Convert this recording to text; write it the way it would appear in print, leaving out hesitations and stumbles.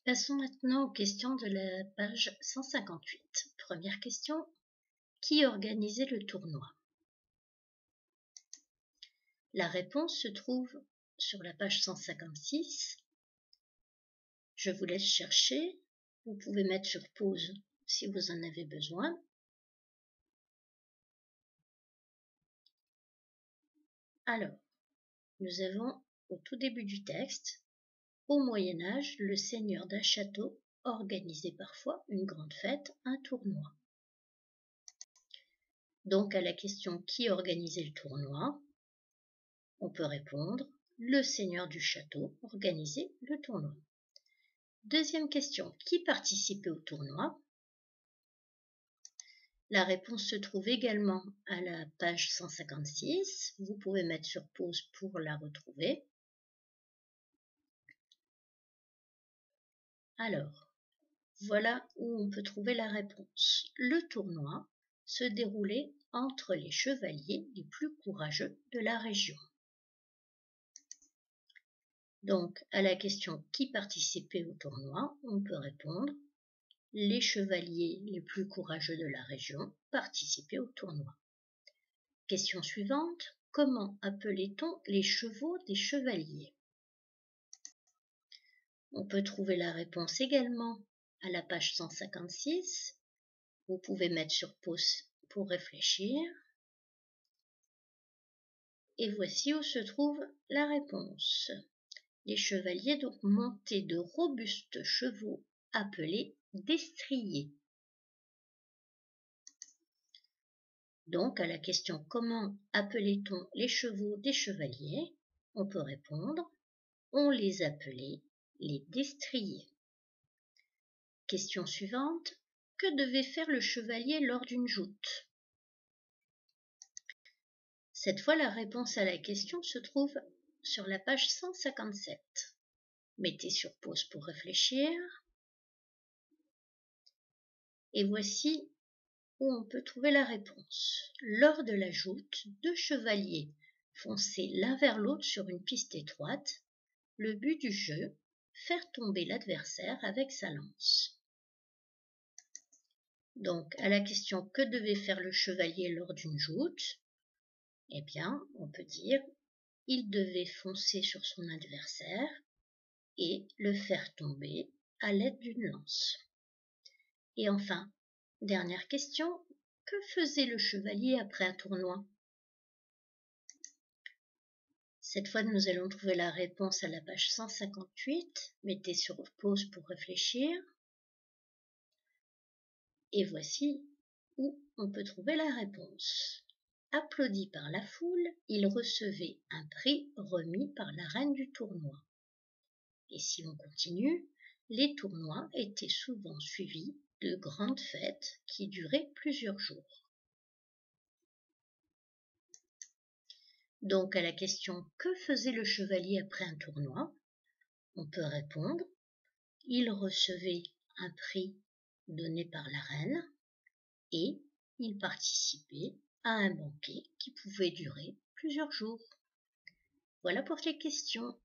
Passons maintenant aux questions de la page 158. Première question. Qui organisait le tournoi? La réponse se trouve sur la page 156. Je vous laisse chercher. Vous pouvez mettre sur pause si vous en avez besoin. Alors, nous avons au tout début du texte, au Moyen-Âge, le seigneur d'un château organisait parfois une grande fête, un tournoi. Donc à la question qui organisait le tournoi, on peut répondre le seigneur du château organisait le tournoi. Deuxième question, qui participait au tournoi? La réponse se trouve également à la page 156. Vous pouvez mettre sur pause pour la retrouver. Alors, voilà où on peut trouver la réponse. Le tournoi se déroulait entre les chevaliers les plus courageux de la région. Donc, à la question qui participait au tournoi, on peut répondre les chevaliers les plus courageux de la région participaient au tournoi. Question suivante, comment appelait-on les chevaux des chevaliers? On peut trouver la réponse également à la page 156. Vous pouvez mettre sur pause pour réfléchir. Et voici où se trouve la réponse. Les chevaliers donc montaient de robustes chevaux appelés destriers. Donc, à la question comment appelait-on les chevaux des chevaliers, on peut répondre on les appelait les destriers. Question suivante, que devait faire le chevalier lors d'une joute? Cette fois, la réponse à la question se trouve sur la page 157. Mettez sur pause pour réfléchir. Et voici où on peut trouver la réponse. Lors de la joute, deux chevaliers fonçaient l'un vers l'autre sur une piste étroite. Le but du jeu, faire tomber l'adversaire avec sa lance. Donc, à la question que devait faire le chevalier lors d'une joute, eh bien, on peut dire il devait foncer sur son adversaire et le faire tomber à l'aide d'une lance. Et enfin, dernière question, que faisait le chevalier après un tournoi? Cette fois, nous allons trouver la réponse à la page 158. Mettez sur pause pour réfléchir. Et voici où on peut trouver la réponse. Applaudi par la foule, il recevait un prix remis par la reine du tournoi. Et si on continue, les tournois étaient souvent suivis de grandes fêtes qui duraient plusieurs jours. Donc à la question « Que faisait le chevalier après un tournoi ?» on peut répondre « Il recevait un prix donné par la reine et il participait à un banquet qui pouvait durer plusieurs jours. » Voilà pour les questions.